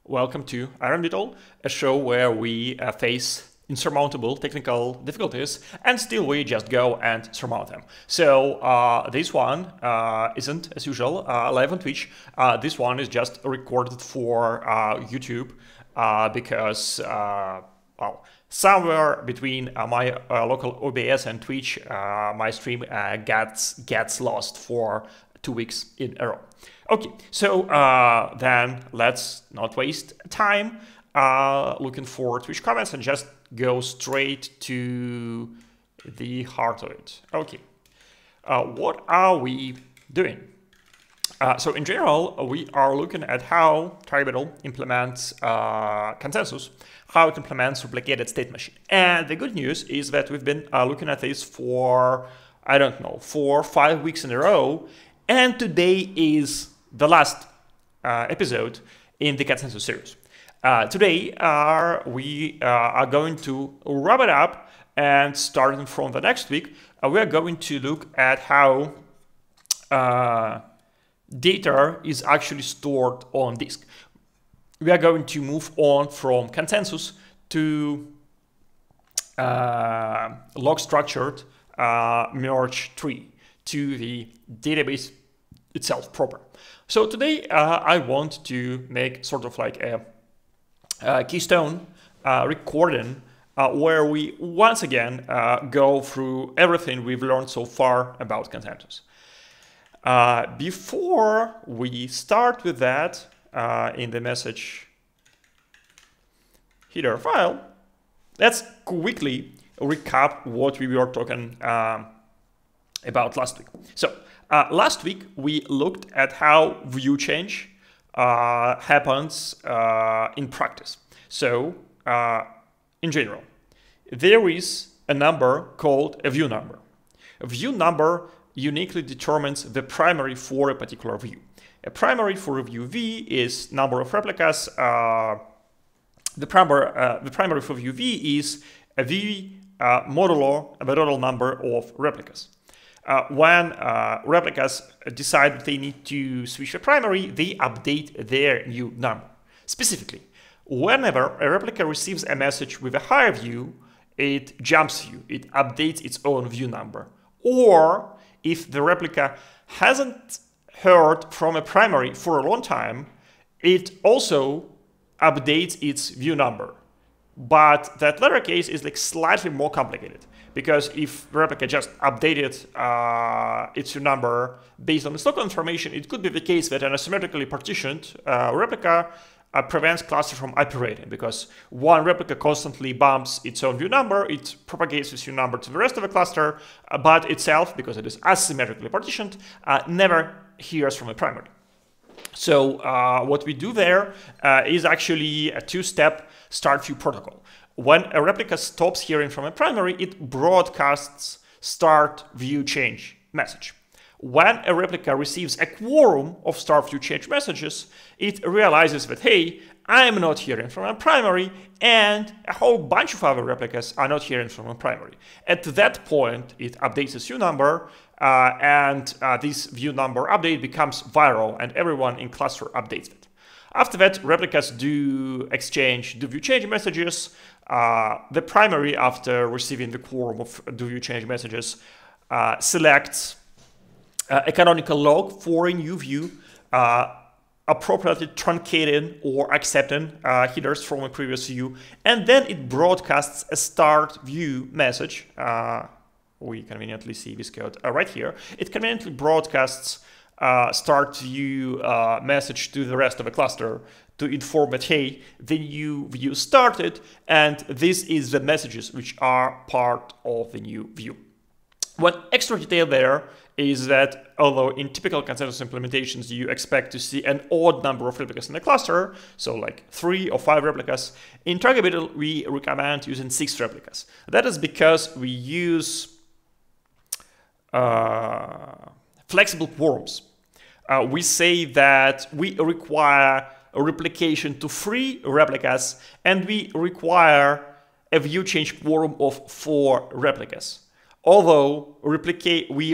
Welcome to Iron Beetle, a show where we face insurmountable technical difficulties and still we just go and surmount them. So this one isn't, as usual, live on Twitch. This one is just recorded for YouTube because, well, somewhere between my local OBS and Twitch, my stream gets lost for 2 weeks in a row. Okay, so then let's not waste time looking for Twitch comments and just go straight to the heart of it. Okay, what are we doing? So in general, we are looking at how TriBeetle implements consensus, how it implements replicated state machine. And the good news is that we've been looking at this for, I don't know, 4 or 5 weeks in a row. And today is the last episode in the consensus series. Today we are going to wrap it up, and starting from the next week, we are going to look at how data is actually stored on disk. We are going to move on from consensus to log structured merge tree to the database itself proper. So today I want to make sort of like a keystone recording where we once again go through everything we've learned so far about consensus. Before we start with that, in the message header file, let's quickly recap what we were talking about last week. So last week we looked at how view change happens in practice. So in general, there is a number called a view number. A view number uniquely determines the primary for a particular view. A primary for a view V is number of replicas. The primary for view V is a V modulo the total number of replicas. When replicas decide that they need to switch the primary, they update their new number. Specifically, whenever a replica receives a message with a higher view, it jumps view, it updates its own view number. Or if the replica hasn't heard from a primary for a long time, it also updates its view number. But that latter case is like slightly more complicated, because if replica just updated its view number based on the local information, it could be the case that an asymmetrically partitioned replica prevents cluster from operating, because one replica constantly bumps its own view number, it propagates this view number to the rest of the cluster, but itself, because it is asymmetrically partitioned, never hears from the primary. So what we do there is actually a two-step start view protocol. When a replica stops hearing from a primary, it broadcasts start view change message. When a replica receives a quorum of start view change messages, it realizes that, hey, I'm not hearing from a primary, and a whole bunch of other replicas are not hearing from a primary. At that point, it updates its view number, and this view number update becomes viral, and everyone in cluster updates it. After that, replicas do exchange do view change messages. The primary, after receiving the quorum of do view change messages, selects a canonical log for a new view, appropriately truncating or accepting headers from a previous view, and then it broadcasts a start view message. We conveniently see this code right here. It conveniently broadcasts start view message to the rest of the cluster to inform that, hey, the new view started, and this is the messages which are part of the new view. One extra detail there is that although in typical consensus implementations you expect to see an odd number of replicas in the cluster, so like 3 or 5 replicas, in Target we recommend using 6 replicas. That is because we use flexible quorums. We say that we require a replication to 3 replicas, and we require a view change quorum of 4 replicas. Although we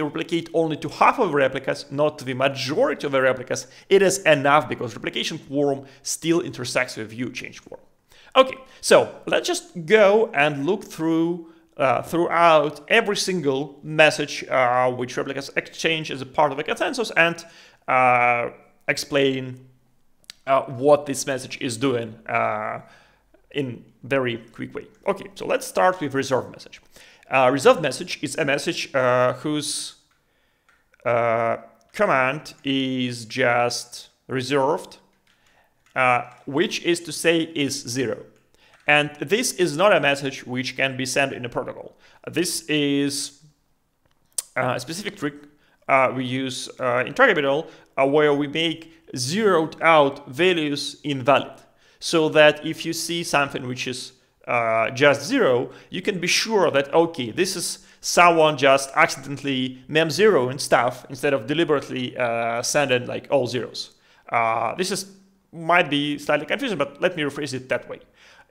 replicate only to half of the replicas, not to the majority of the replicas, it is enough because replication quorum still intersects with view change quorum. Okay, so let's just go and look throughout every single message which replicas exchange as a part of the consensus, and explain what this message is doing in very quick way. Okay, so let's start with reserved message. Reserved message is a message whose command is just reserved, which is to say is 0. And this is not a message which can be sent in a protocol. This is a specific trick we use in Target where we make zeroed out values invalid, so that if you see something which is just 0, you can be sure that, okay, this is someone just accidentally mem0 stuff instead of deliberately sending like all zeros. This might be slightly confusing, but let me rephrase it that way.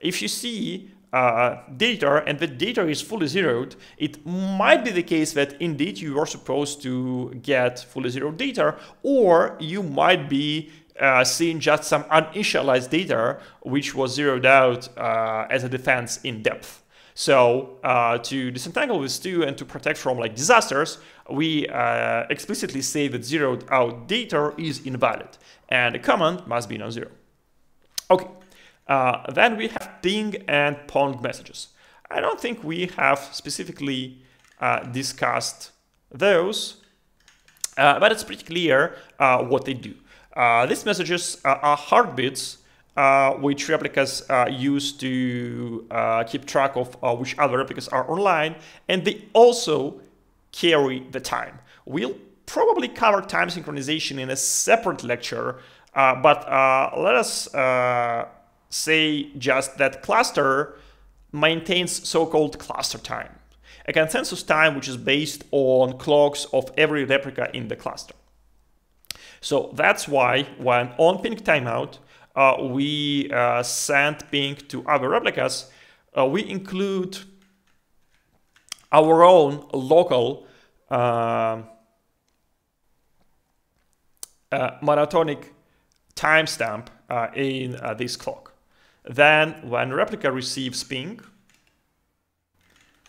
If you see data and the data is fully zeroed, it might be the case that indeed you are supposed to get fully zeroed data, or you might be seeing just some uninitialized data which was zeroed out as a defense in depth. So to disentangle this too and to protect from like disasters, we explicitly say that zeroed out data is invalid and the command must be non-zero. Okay, then we have ping and pong messages. I don't think we have specifically discussed those, but it's pretty clear what they do. These messages are heartbeats which replicas use to keep track of which other replicas are online, and they also carry the time. We'll probably cover time synchronization in a separate lecture, but let us say just that cluster maintains so-called cluster time, a consensus time which is based on clocks of every replica in the cluster. So that's why when on ping timeout, we send ping to other replicas, we include our own local monotonic timestamp in this clock. Then when replica receives ping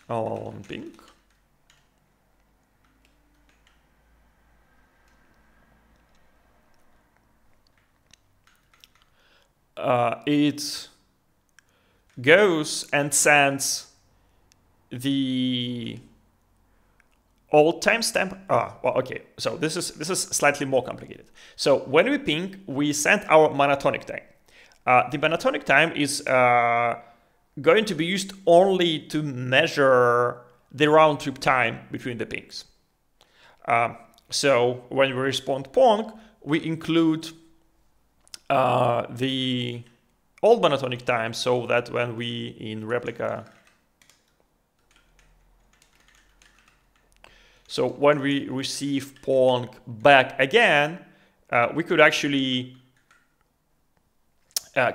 on ping, it goes and sends the old timestamp. Well, okay. So this is slightly more complicated. So when we ping, we send our monotonic time. the monotonic time is going to be used only to measure the round trip time between the pings. So when we respond Pong, we include the old monotonic time, so that when we in replica, so when we receive Pong back again, we could actually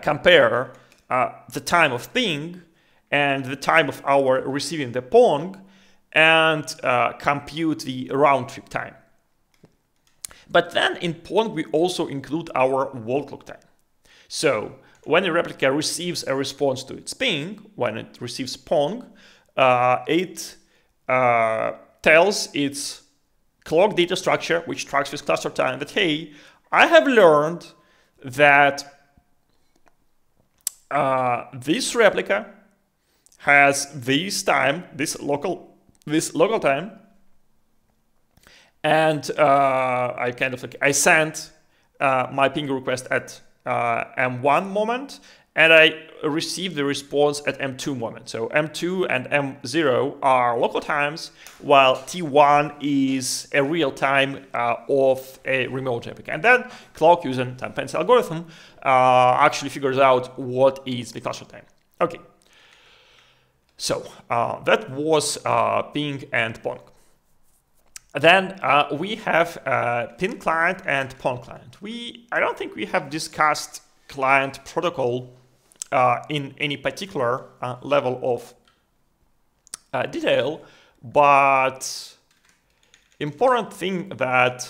compare the time of ping and the time of our receiving the Pong and compute the round trip time. But then in Pong, we also include our wall clock time. So when a replica receives a response to its ping, when it receives Pong, it tells its clock data structure, which tracks with cluster time, that, hey, I have learned that this replica has this time, this local time, and I sent my ping request at M1 moment, and I received the response at M2 moment. So M2 and M0 are local times, while T1 is a real time of a remote replica. And then clock using time pencil algorithm actually figures out what is the cluster time. Okay. So that was ping and Pong. Then we have ping client and Pong client. I don't think we have discussed client protocol in any particular level of detail, but important thing that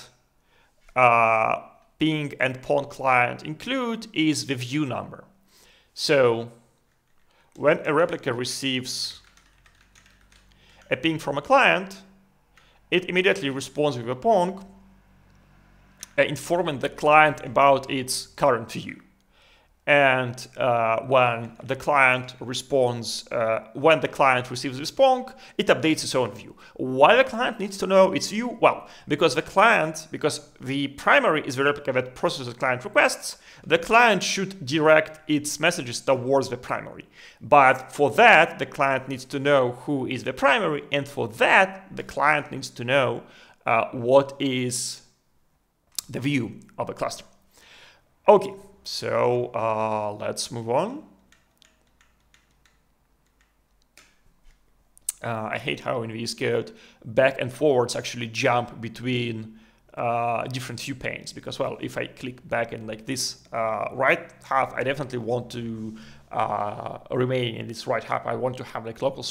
ping and Pong client include is the view number. So when a replica receives a ping from a client, it immediately responds with a Pong, informing the client about its current view. And when the client receives this Pong, it updates its own view. Why the client needs to know its view? Well, because the primary is the replica that processes client requests, the client should direct its messages towards the primary. But for that, the client needs to know who is the primary, and for that, the client needs to know what is the view of a cluster. Okay. So let's move on. I hate how in VS Code back and forwards actually jump between different view panes, because, well, if I click back in like this right half, I definitely want to remain in this right half. I want to have like local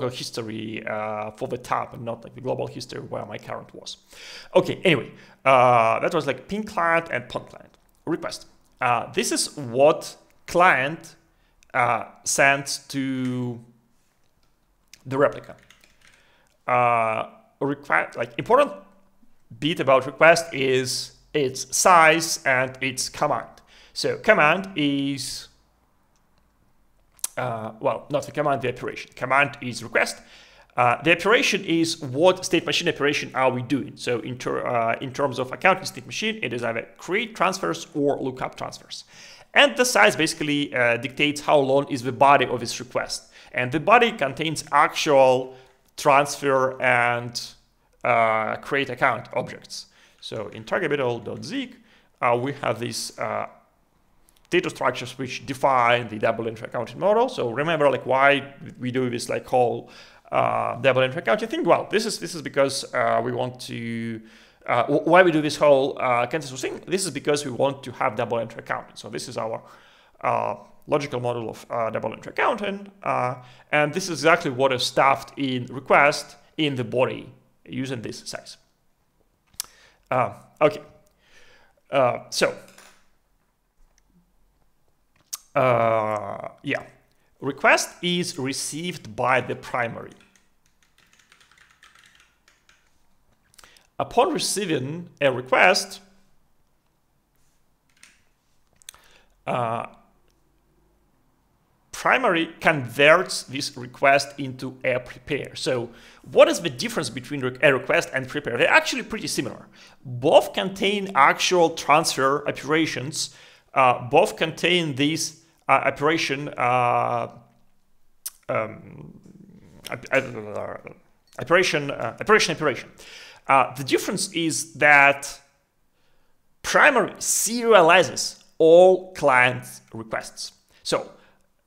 history for the tab and not like the global history where my current was. Okay, anyway, that was like ping client and Pong client. Request. This is what client sends to the replica. Important bit about request is its size and its command. So command is, well, not the command, the operation. Command is request. The operation is what state machine operation are we doing. So in terms of accounting state machine, it is either create transfers or lookup transfers. And the size basically dictates how long is the body of this request. And the body contains actual transfer and create account objects. So in target.zig, we have these data structures which define the double entry accounting model. So remember, like, why we do this like whole double entry accounting thing? Well, this is because we want to. Why we do this whole consensus thing? This is because we want to have double entry accounting. So this is our logical model of double entry accounting, and this is exactly what is stuffed in request in the body using this size. Okay, yeah, request is received by the primary. Upon receiving a request, primary converts this request into a prepare. So what is the difference between a request and prepare? They're actually pretty similar. Both contain actual transfer operations both contain this operation operation. The difference is that primary serializes all client requests. So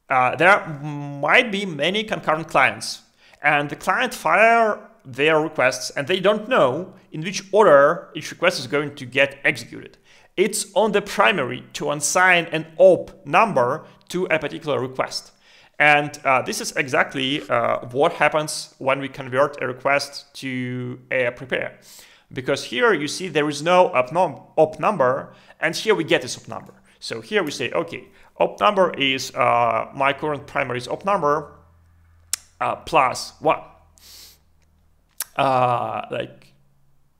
there might be many concurrent clients, and the client fire their requests, and they don't know in which order each request is going to get executed. It's on the primary to assign an op number to a particular request. And this is exactly what happens when we convert a request to a prepare. Because here you see there is no op number, and here we get this op number. So here we say, okay, op number is my current primary's op number plus 1. Like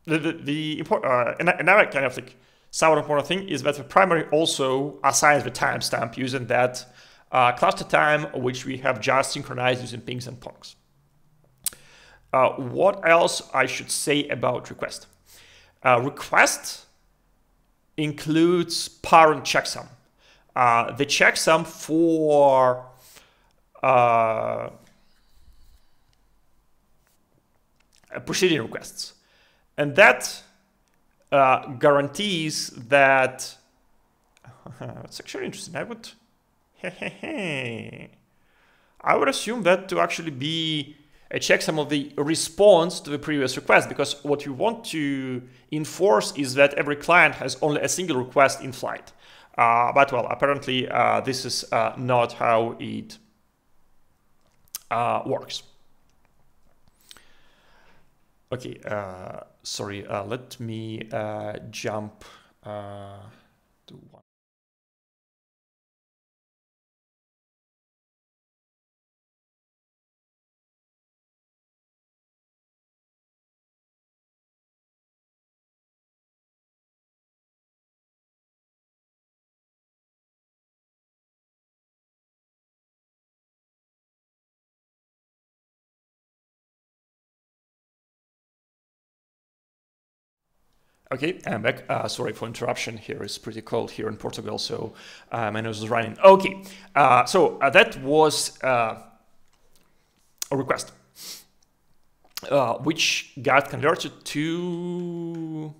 another kind of like somewhat important thing is that the primary also assigns the timestamp using that cluster time, which we have just synchronized using pings and pongs. What else I should say about request? Request includes parent checksum. The checksum for preceding requests. And that guarantees that, it's actually interesting, I would assume that to actually be a checksum of the response to the previous request, because what you want to enforce is that every client has only a single request in flight. But well, apparently this is not how it works. Okay, sorry, let me jump to one. Okay, I'm back. Sorry for interruption. Here is pretty cold here in Portugal, so my nose is running. Okay, so that was a request, which got converted to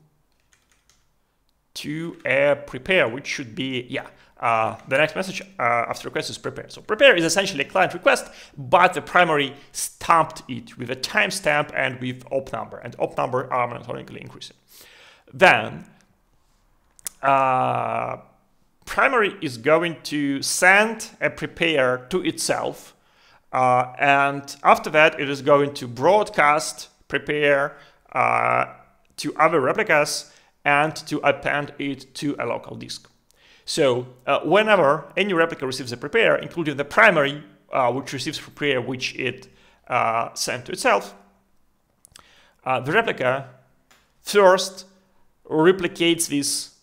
a prepare, which should be, the next message after request is prepare. So prepare is essentially a client request, but the primary stamped it with a timestamp and with op number, and op number are monotonically increasing. Then primary is going to send a prepare to itself, and after that it is going to broadcast prepare to other replicas and to append it to a local disk. So whenever any replica receives a prepare, including the primary which receives prepare which it sent to itself, the replica first replicates this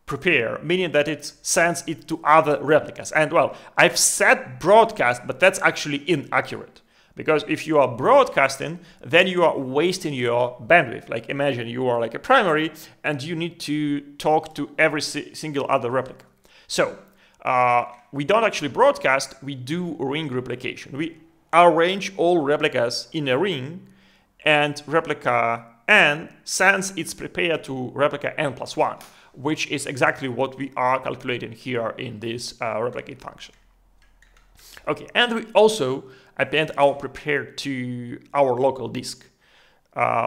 prepare, meaning that it sends it to other replicas. And well, I've said broadcast, but that's actually inaccurate, because if you are broadcasting, then you are wasting your bandwidth. Like imagine you are like a primary and you need to talk to every single other replica. So we don't actually broadcast, we do ring replication. We arrange all replicas in a ring, and replica N sends its prepare to replica N+1, which is exactly what we are calculating here in this replicate function. Okay, and we also append our prepare to our local disk,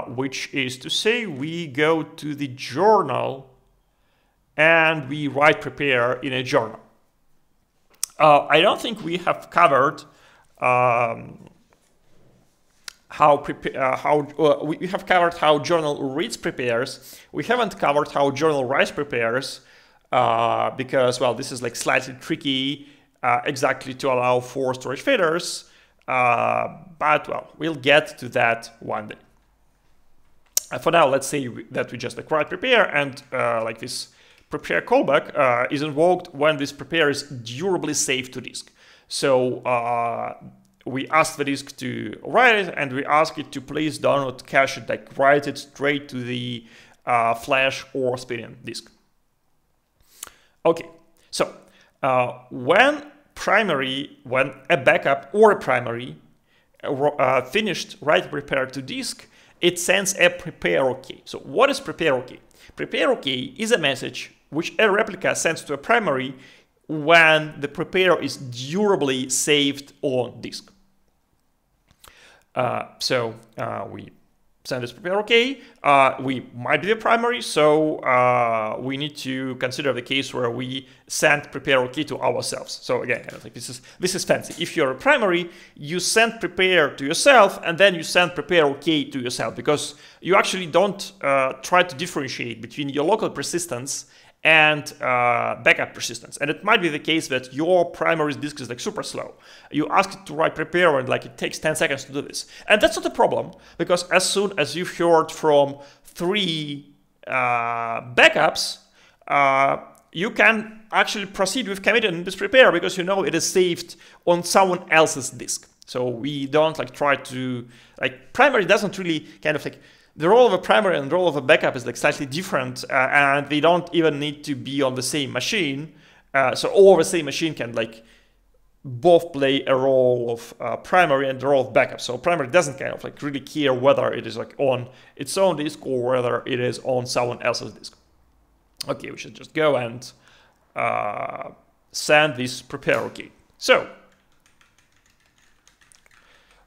which is to say we go to the journal and we write prepare in a journal. I don't think we have covered we have covered how journal reads prepares. We haven't covered how journal writes prepares, because, well, this is like slightly tricky exactly to allow for storage failures, but, well, we'll get to that one day. For now, let's say that we just like write prepare, and like this prepare callback is invoked when this prepare is durably saved to disk. So we ask the disk to write it, and we ask it to please do not cache it, like write it straight to the flash or spinning disk. Okay, So when a backup or a primary finished write prepare to disk, it sends a prepare OK. So what is prepare OK? Prepare OK is a message which a replica sends to a primary when the prepare is durably saved on disk. We send this prepare OK. We might be the primary, so we need to consider the case where we send prepare OK to ourselves. So again, kind of like this is fancy. If you're a primary, you send prepare to yourself, and then you send prepare OK to yourself, because you actually don't try to differentiate between your local persistence and backup persistence. And it might be the case that your primary disk is like super slow. You ask it to write prepare and like it takes 10 seconds to do this. And that's not a problem, because as soon as you've heard from 3 backups, you can actually proceed with committing this prepare, because you know it is saved on someone else's disk. So we don't like try to, like, primary doesn't really kind of like, the role of a primary and the role of a backup is like slightly different, and they don't even need to be on the same machine. So all of the same machine can like both play a role of primary and the role of backup. So primary doesn't kind of like really care whether it is like on its own disk or whether it is on someone else's disk. Okay, we should just go and send this prepare OK. So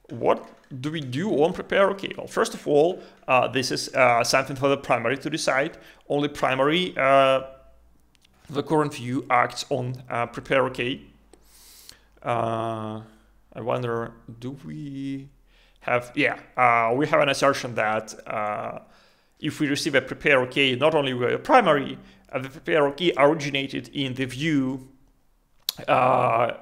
what do we do on prepare OK? Well, first of all, this is something for the primary to decide. Only primary, the current view acts on prepare OK. I wonder, do we have, we have an assertion that if we receive a prepare OK, not only with a primary, the prepare OK originated in the view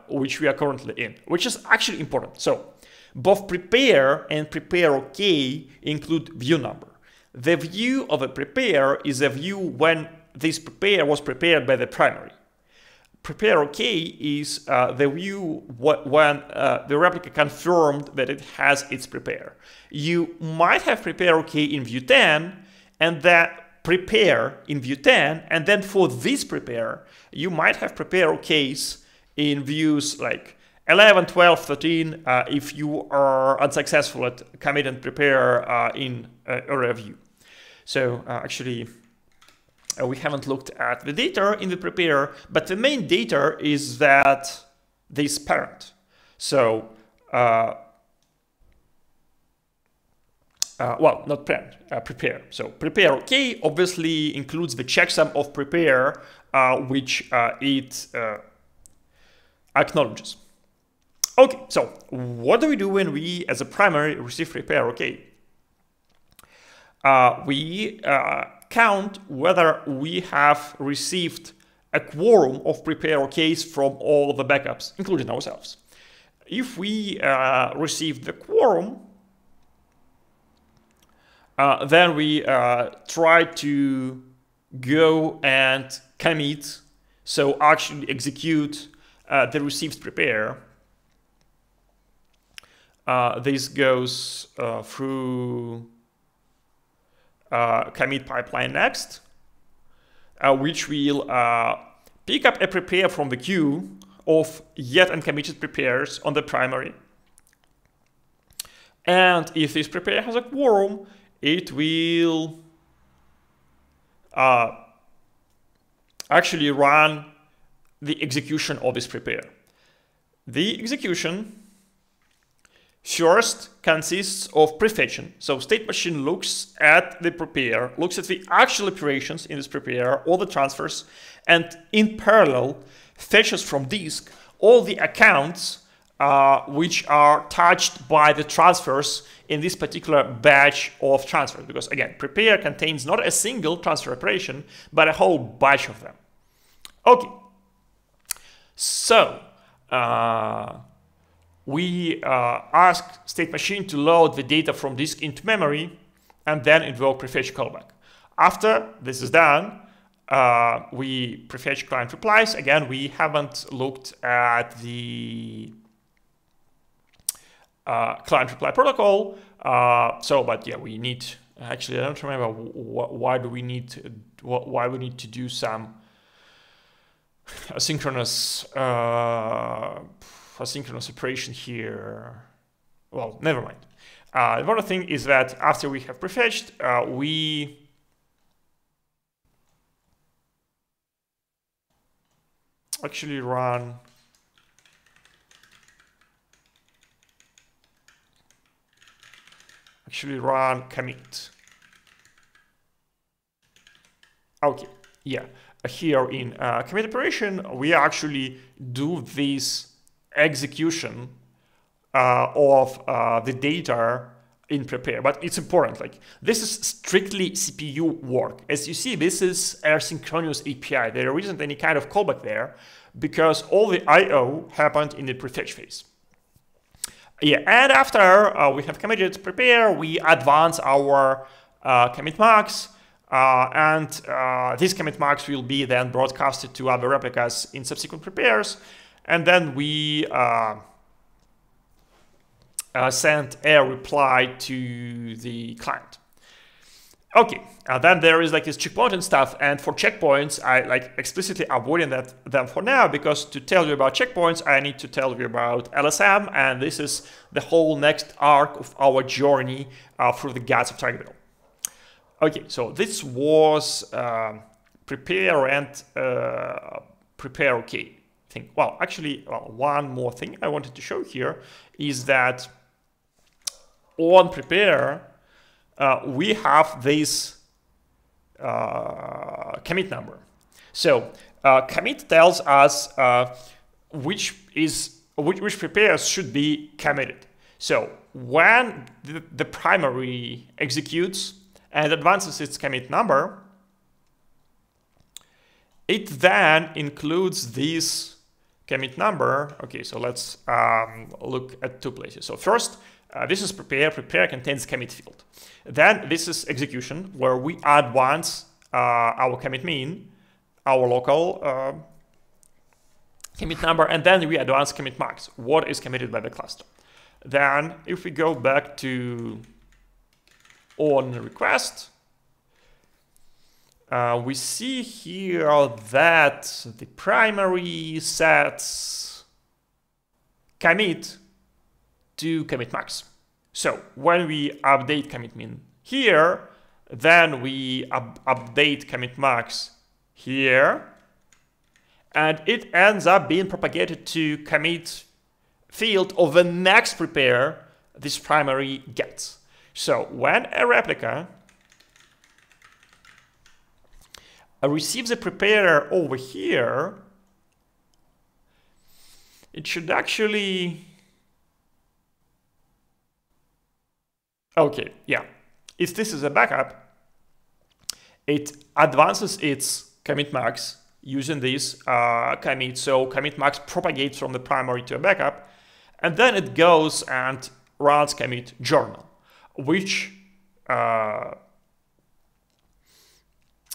which we are currently in, which is actually important. So both prepare and prepare OK include view number. The view of a prepare is a view when this prepare was prepared by the primary. Prepare OK is the view when the replica confirmed that it has its prepare. You might have prepare OK in view 10 and that prepare in view 10, and then for this prepare, you might have prepare OKs in views like 11, 12, 13, if you are unsuccessful at commit and prepare in a review. So actually, we haven't looked at the data in the prepare, but the main data is that this parent. So, well, not parent, prepare. So prepare OK obviously includes the checksum of prepare, which it acknowledges. Okay, so what do we do when we, as a primary, receive prepare OK? We count whether we have received a quorum of prepare OKs from all the backups, including ourselves. If we receive the quorum, then we try to go and commit, so actually execute the received prepare. This goes through commit pipeline next, which will pick up a prepare from the queue of yet uncommitted prepares on the primary. And if this prepare has a quorum, it will actually run the execution of this prepare. The execution first consists of prefetching. So state machine looks at the prepare, looks at the actual operations in this prepare, all the transfers, and in parallel fetches from disk all the accounts which are touched by the transfers in this particular batch of transfers. Because again, prepare contains not a single transfer operation, but a whole batch of them. Okay. So, we ask state machine to load the data from disk into memory and then invoke prefetch callback. After this is done, we prefetch client replies. Again, we haven't looked at the client reply protocol. But yeah, we need, actually, I don't remember why we need to do some asynchronous operation here. Well, never mind. The important thing is that after we have prefetched, we actually run commit. Okay, yeah. Here in commit operation, we actually do this execution of the data in prepare, but it's important. Like, this is strictly CPU work. As you see, this is asynchronous API. There isn't any kind of callback there because all the I/O happened in the prefetch phase. Yeah, and after we have committed prepare, we advance our commit marks, and these commit marks will be then broadcasted to other replicas in subsequent prepares, and then we send a reply to the client. Okay, then there is like this checkpoint and stuff, and for checkpoints, I like explicitly avoiding them for now, because to tell you about checkpoints, I need to tell you about LSM, and this is the whole next arc of our journey through the guts of TargetBeetle. Okay, so this was prepare and prepare okay thing. Well, actually, one more thing I wanted to show here is that on prepare, we have this commit number. So commit tells us which prepares should be committed. So when the primary executes and advances its commit number, it then includes this commit number. Okay, so let's look at two places. So first, this is prepare. Prepare contains commit field. Then this is execution, where we advance our commit mean, our local commit number, and then we advance commit marks, what is committed by the cluster. Then if we go back to on request, we see here that the primary sets commit to commit max. So when we update commit min here, then we update commit max here, and it ends up being propagated to commit field of the next prepare this primary gets. So when a replica receives a prepare over here, it should actually... Okay, yeah. If this is a backup, it advances its commit max using this commit. So commit max propagates from the primary to a backup, and then it goes and runs commit journal, which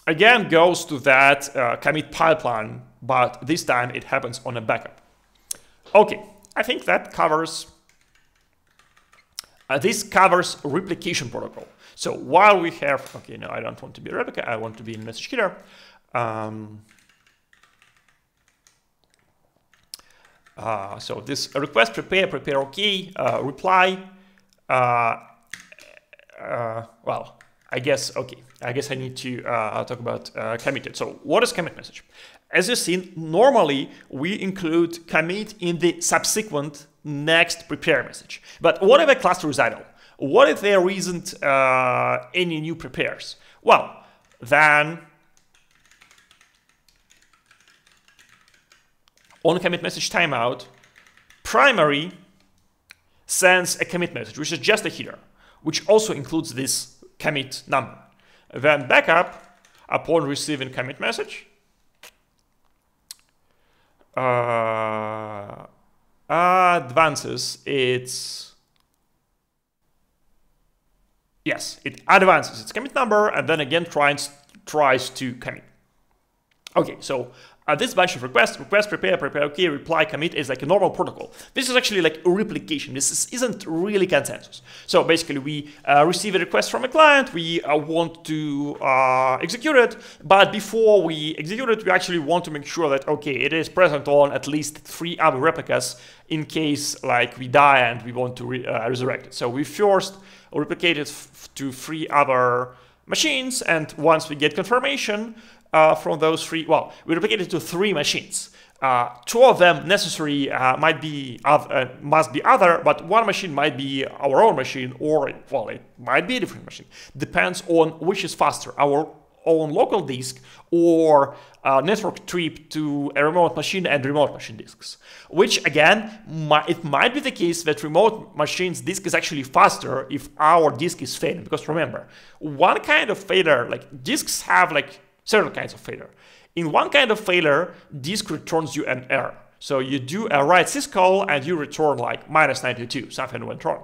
again goes to that commit pipeline, but this time it happens on a backup. Okay, I think that covers... this covers replication protocol. So while we have, okay, no, I don't want to be a replica, I want to be in message header. So this request prepare okay, reply. Well, I guess, okay, I guess I need to talk about committed. So what is commit message? As you've seen, normally we include commit in the subsequent next prepare message. But what if a cluster is idle? What if there isn't any new prepares? Well, then on commit message timeout, primary sends a commit message, which is just a header, which also includes this commit number. Then backup, upon receiving commit message, advances its... Yes, it advances its commit number and then again tries to commit. Okay, so this bunch of request, prepare, OK, reply, commit is like a normal protocol. This is actually like a replication. This isn't really consensus. So basically, we receive a request from a client. We want to execute it. But before we execute it, we actually want to make sure that, OK, it is present on at least 3 other replicas in case like we die and we want to resurrect it. So we first replicate it to 3 other machines. And once we get confirmation, from those 3, well, we replicate it to 3 machines. 2 of them necessary must be other, but 1 machine might be our own machine, or well, it might be a different machine. Depends on which is faster, our own local disk or network trip to a remote machine and remote machine disks. Which again, it might be the case that remote machine's disk is actually faster if our disk is failing. Because remember, one kind of failure, like disks have like several kinds of failure. In one kind of failure, disk returns you an error. So you do a write syscall and you return like -92, something went wrong.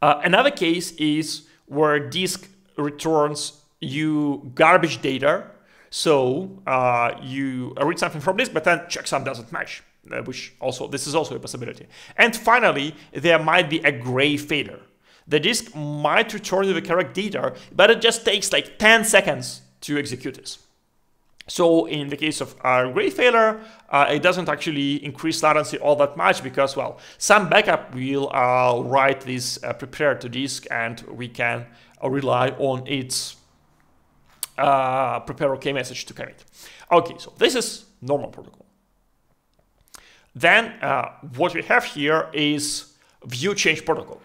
Another case is where disk returns you garbage data. So you read something from disk, but then checksum doesn't match, this is also a possibility. And finally, there might be a gray failure. The disk might return you the correct data, but it just takes like 10 seconds to execute this. So in the case of a gray failure, it doesn't actually increase latency all that much because, well, some backup will write this prepare to disk and we can rely on its prepare OK message to commit. Okay, so this is normal protocol. Then what we have here is view change protocol.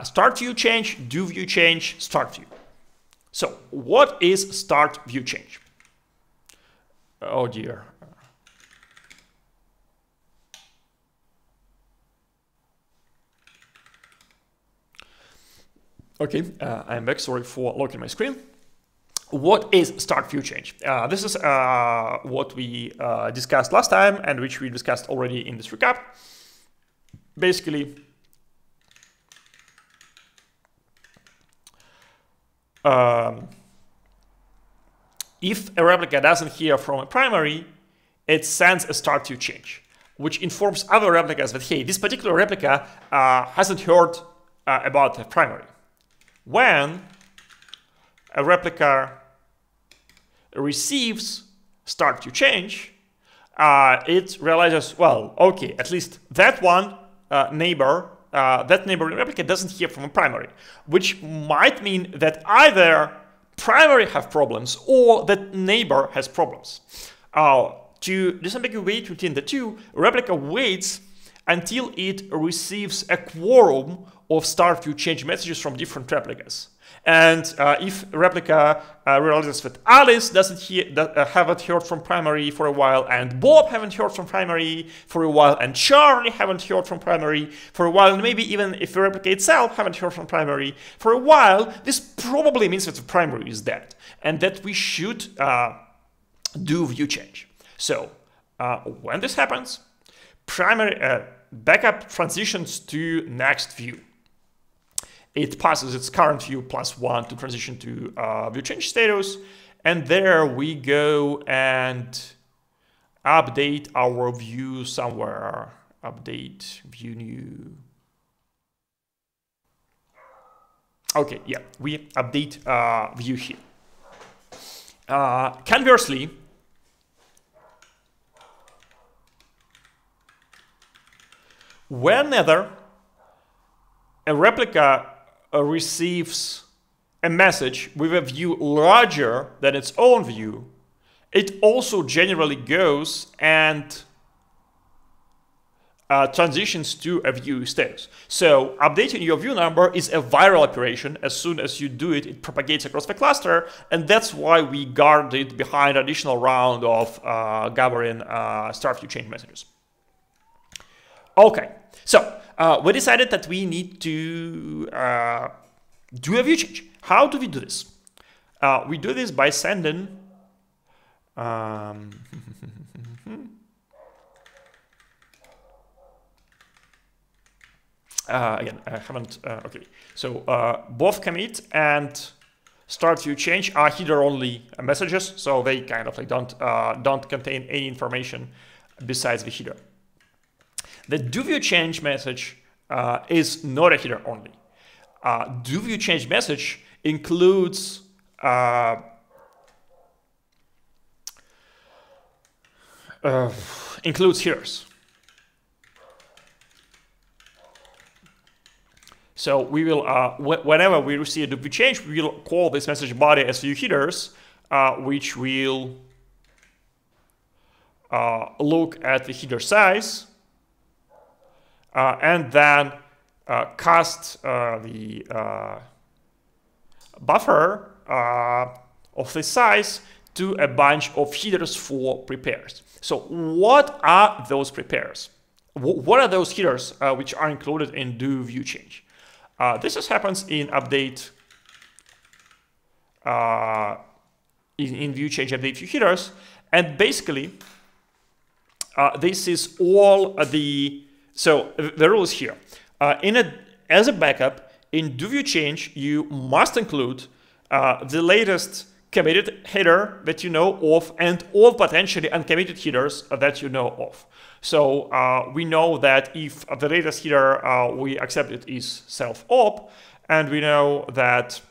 Start view change, do view change, start view. So what is start view change? Oh dear. Okay, I'm back. Sorry for locking my screen. What is start view change? This is what we discussed last time and which we discussed already in this recap. Basically, if a replica doesn't hear from a primary, it sends a start view change, which informs other replicas that, hey, this particular replica hasn't heard about the primary. When a replica receives start view change, it realizes, well, okay, at least that one neighbor neighboring replica doesn't hear from a primary, which might mean that either primary have problems or that neighbor has problems. To disambiguate between the two, replica waits until it receives a quorum of start view change messages from different replicas. And if replica realizes that Alice haven't heard from primary for a while, and Bob haven't heard from primary for a while, and Charlie haven't heard from primary for a while, and maybe even if the replica itself haven't heard from primary for a while, this probably means that the primary is dead, and that we should do view change. So when this happens, primary backup transitions to next view. It passes its current view +1 to transition to view change status. And there we go and update our view somewhere. Update view new. Okay, yeah, we update view here. Conversely, whenever a replica receives a message with a view larger than its own view, it also generally goes and transitions to a view status. So updating your view number is a viral operation. As soon as you do it, it propagates across the cluster, and that's why we guard it behind an additional round of gathering start view change messages. Okay, so we decided that we need to do a view change. How do we do this? We do this by sending again, I haven't, okay. So both commit and start view change are header-only messages, so they kind of like don't contain any information besides the header. The do view change message is not a header only. Do view change message includes headers. So we will, whenever we receive a do view change, we will call this message body as view headers, which will look at the header size and then cast the buffer of the size to a bunch of headers for prepares. So what are those prepares? What are those headers which are included in do view change? This happens in update, in view change update view headers, and basically this is all the, so the rule is here. As a backup, in do view change, you must include the latest committed header that you know of and all potentially uncommitted headers that you know of. So we know that if the latest header we accepted is self-op, and we know that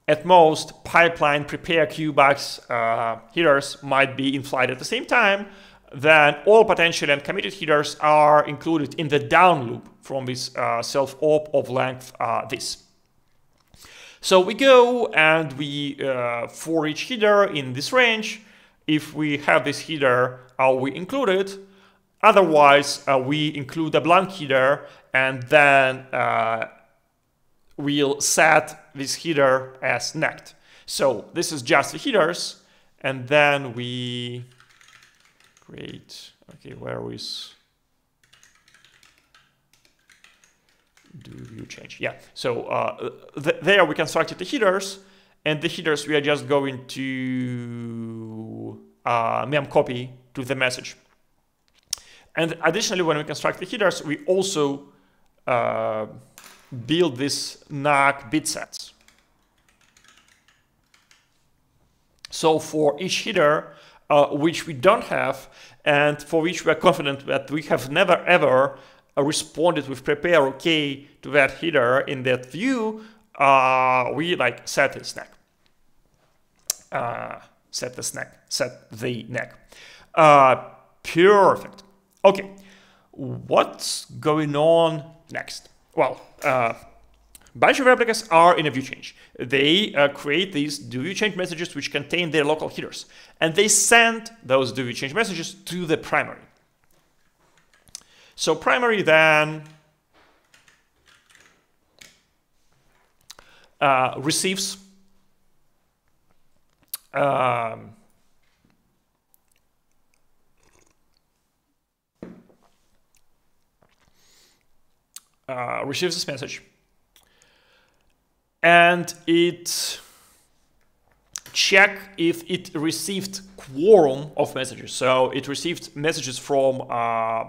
at most pipeline prepare queuebugs headers might be in flight at the same time, then all potentially uncommitted headers are included in the down loop from this self-op of length this. So we go and we, for each header in this range, if we have this header, we include it. Otherwise, we include a blank header, and then we'll set this header as necked. So this is just the headers, and then we create, okay, where is do view change? Yeah, so there we constructed the headers, and the headers we are just going to mem copy to the message. And additionally, when we construct the headers, we also build this NAC bit sets. So for each header, which we don't have, and for which we are confident that we have never ever responded with prepare OK to that header in that view, we like set the neck. Set the neck. Perfect. Okay, what's going on next? Well, bunch of replicas are in a view change. They create these do view change messages which contain their local headers, and they send those do view change messages to the primary. So primary then receives this message, and it check if it received quorum of messages. So it received messages from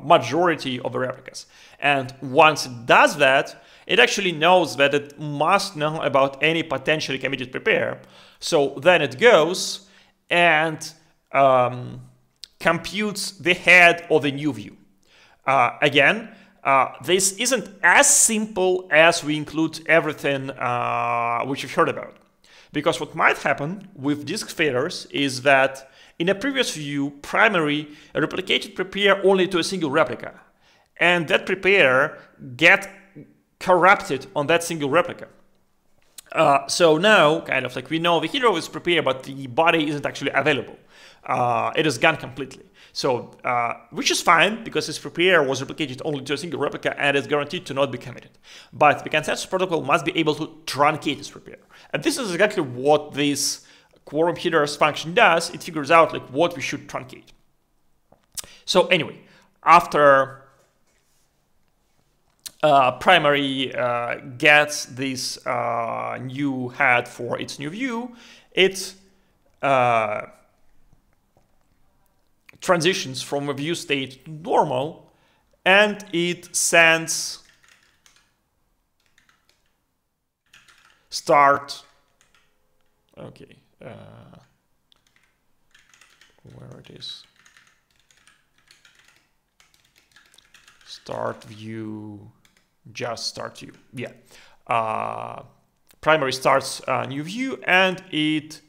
majority of the replicas, and once it does that, it actually knows that it must know about any potentially committed prepare. So then it goes and computes the head of the new view. Again, this isn't as simple as we include everything which you've heard about. Because what might happen with disk failures is that in a previous view, primary replicated prepare only to a single replica. And that prepare get corrupted on that single replica. So now, kind of like we know the hero is prepared, but the body isn't actually available. It is gone completely. So, which is fine, because this prepare was replicated only to a single replica and is guaranteed to not be committed. But the consensus protocol must be able to truncate this prepare. And this is exactly what this quorum headers function does. It figures out like what we should truncate. So anyway, after primary gets this new head for its new view, it transitions from a view state to normal, and it sends start. Okay, where it is? Start view, just start view. Yeah. Primary starts a new view, and it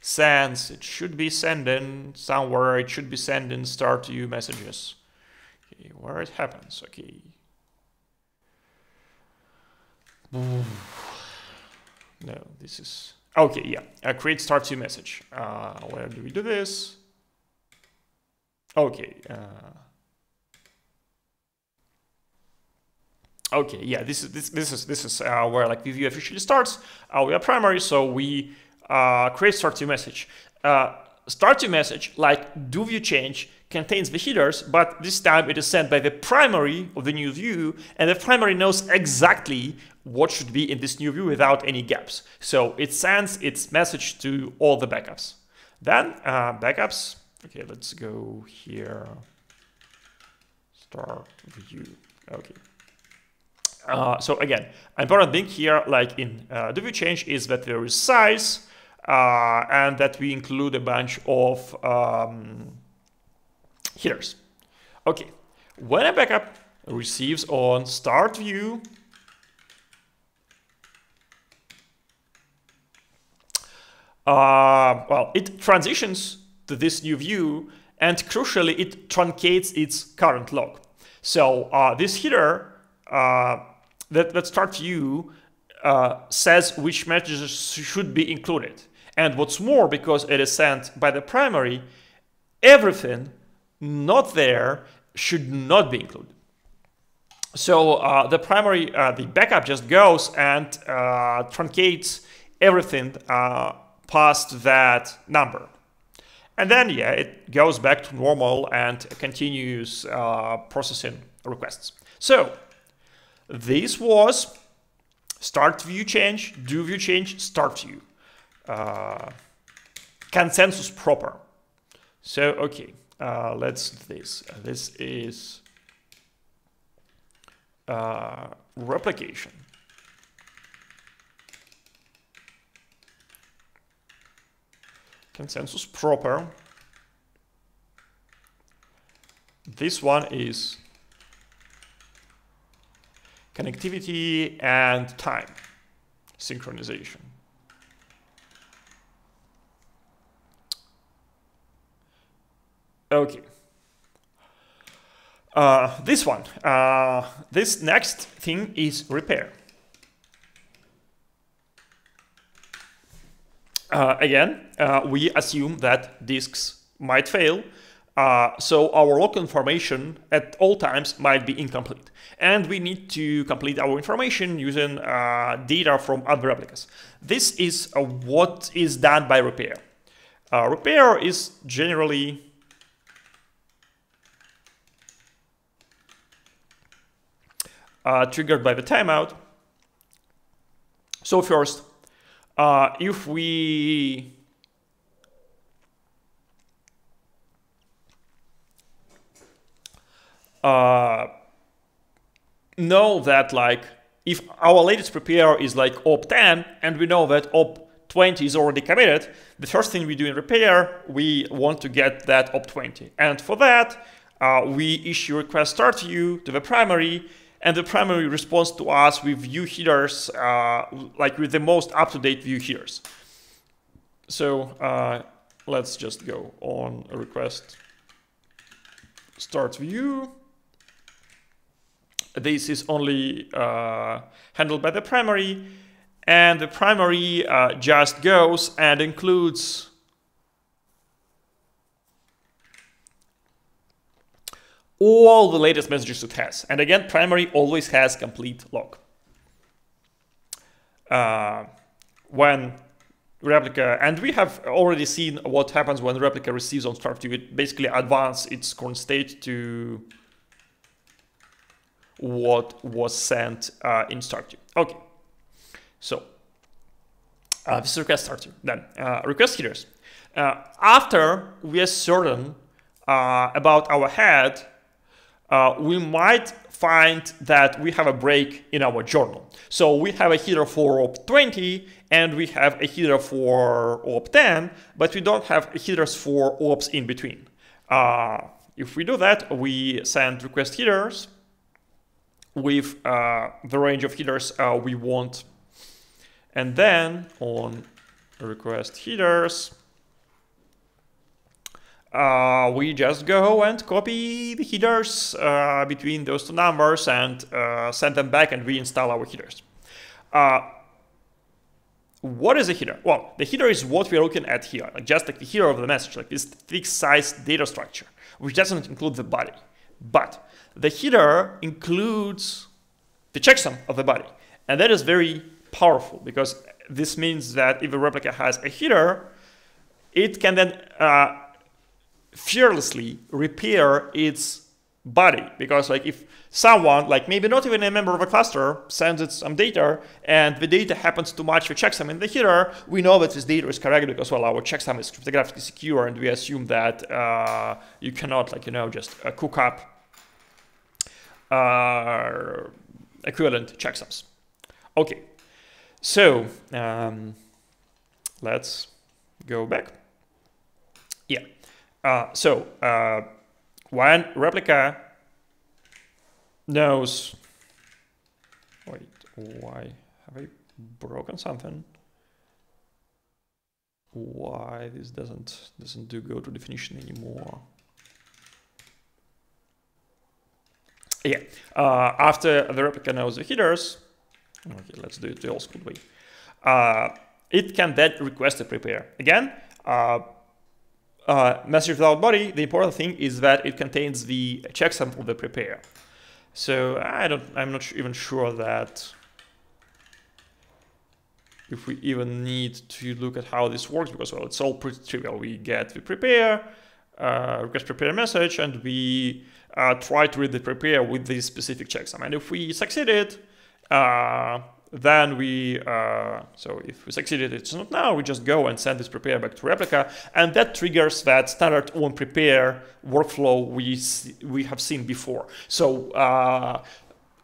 sends. It should be sending somewhere. It should be sending start view messages. Okay, where it happens? Okay. No, this is okay. Yeah, create start view message. Where do we do this? Okay. Okay, yeah, this is where like view officially starts. We are primary, so we create start view message. Start view message, like do view change, contains the headers, but this time it is sent by the primary of the new view, and the primary knows exactly what should be in this new view without any gaps. So it sends its message to all the backups. Then backups. Okay, let's go here. Start view. Okay. So again, important thing here, like in do view change, is that there is size and that we include a bunch of headers. Okay, when a backup receives on start view, well, it transitions to this new view, and crucially, it truncates its current log. So this header that start view says which messages should be included. And what's more, because it is sent by the primary, everything not there should not be included. So the primary, the backup just goes and truncates everything past that number. And then, yeah, it goes back to normal and continues processing requests. So this was start view change, do view change, start view. Consensus proper. So, okay, let's do this. This is replication. Consensus proper. This one is connectivity and time synchronization. Okay. This one, this next thing is repair. Again, we assume that disks might fail, so our local information at all times might be incomplete. And we need to complete our information using data from other replicas. This is what is done by repair. Repair is generally triggered by the timeout. So first, if we know that, like, if our latest prepare is like op 10 and we know that op 20 is already committed, the first thing we do in repair, we want to get that op 20. And for that, we issue request start view to the primary, and the primary responds to us with view headers, like with the most up-to-date view headers. So let's just go on a request start view. This is only handled by the primary, and the primary just goes and includes all the latest messages it has. And again, primary always has complete log. When replica, and we have already seen what happens when replica receives on start view, it basically advances its current state to what was sent in start view. Okay, so this is request start view. Then request headers. After we are certain about our head, we might find that we have a break in our journal. So we have a header for op 20 and we have a header for op 10, but we don't have headers for ops in between. If we do that, we send request headers with the range of headers we want. And then on request headers, we just go and copy the headers between those two numbers and send them back and reinstall our headers. What is a header? Well, the header is what we're looking at here, like just like the header of the message, like this fixed size data structure, which doesn't include the body. But the header includes the checksum of the body. And that is very powerful because this means that if a replica has a header, it can then fearlessly repair its body, because like if someone, like maybe not even a member of a cluster, sends it some data and the data happens to match the checksum in the header, we know that this data is correct because, well, our checksum is cryptographically secure and we assume that you cannot, like, just cook up equivalent checksums. Okay, so let's go back. Yeah. When replica knows, wait, why have I broken something? Why this doesn't go to definition anymore? Yeah, after the replica knows the headers, okay, let's do it the old school way. It can then request a prepare. Again, message without body, the important thing is that it contains the checksum of the prepare. So I'm not even sure that if we even need to look at how this works, because, well, it's all pretty trivial. We get the prepare, request prepare message, and we try to read the prepare with this specific checksum. And if we succeeded, then we, so if we succeeded, it's not now, we just go and send this prepare back to replica, and that triggers that standard on prepare workflow we have seen before. So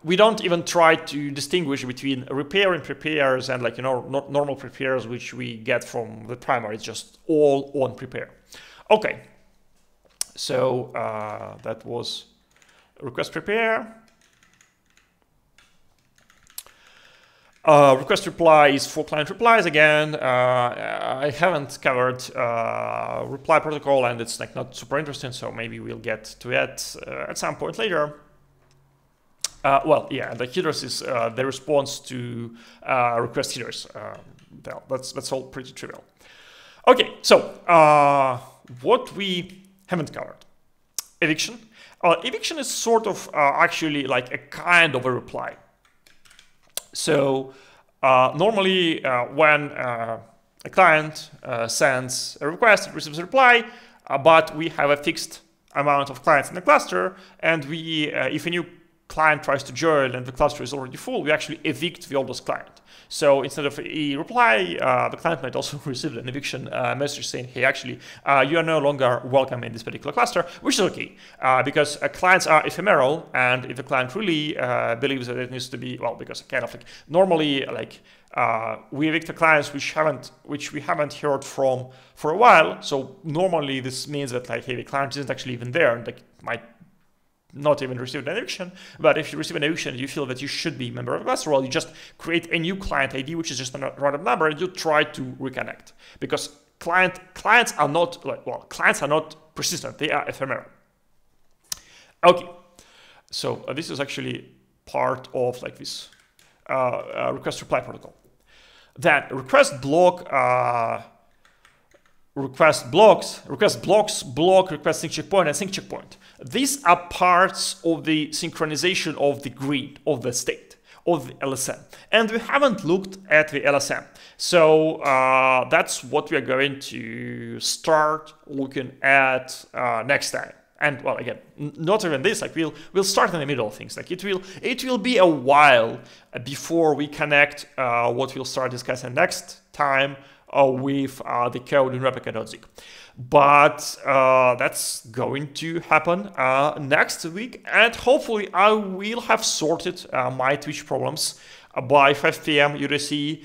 we don't even try to distinguish between repair and prepares and, like, not normal prepares which we get from the primary. It's just all on prepare. Okay, so that was request prepare. Request reply is for client replies again. I haven't covered reply protocol, and it's like not super interesting, so maybe we'll get to it at some point later. Well, yeah, the headers is the response to request headers. That's all pretty trivial. Okay, so what we haven't covered: eviction. Eviction is sort of actually like a kind of a reply. So normally when a client sends a request, it receives a reply, but we have a fixed amount of clients in the cluster, and we, if a new client tries to join and the cluster is already full, we actually evict the oldest client. So instead of a reply, the client might also receive an eviction message saying, hey, actually, you are no longer welcome in this particular cluster, which is okay, because clients are ephemeral, and if the client really believes that it needs to be, well, because kind of like normally, like, we evict the clients which we haven't heard from for a while. So normally this means that, like, hey, the client isn't actually even there, and like might not even receive an eviction. But if you receive an eviction, you feel that you should be a member of a cluster, well, you just create a new client ID, which is just a random number, and you try to reconnect, because clients are not, like, well, clients are not persistent, they are ephemeral. Okay, so this is actually part of, like, this request reply protocol. Then request blocks block request sync checkpoint and sync checkpoint. These are parts of the synchronization of the grid, of the state, of the LSM. And we haven't looked at the LSM. So that's what we are going to start looking at next time. And, well, again, not even this, like, we'll start in the middle of things. Like, it will be a while before we connect what we'll start discussing next time with the code in replica.zip. But that's going to happen next week, and hopefully I will have sorted my Twitch problems by 5 p.m. UTC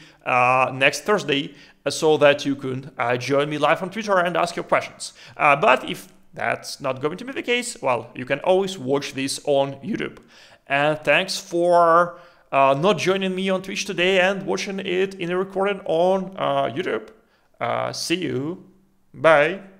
next Thursday, so that you can join me live on Twitter and ask your questions. But if that's not going to be the case, well, you can always watch this on YouTube. And thanks for not joining me on Twitch today and watching it in a recording on YouTube. See you. Bye.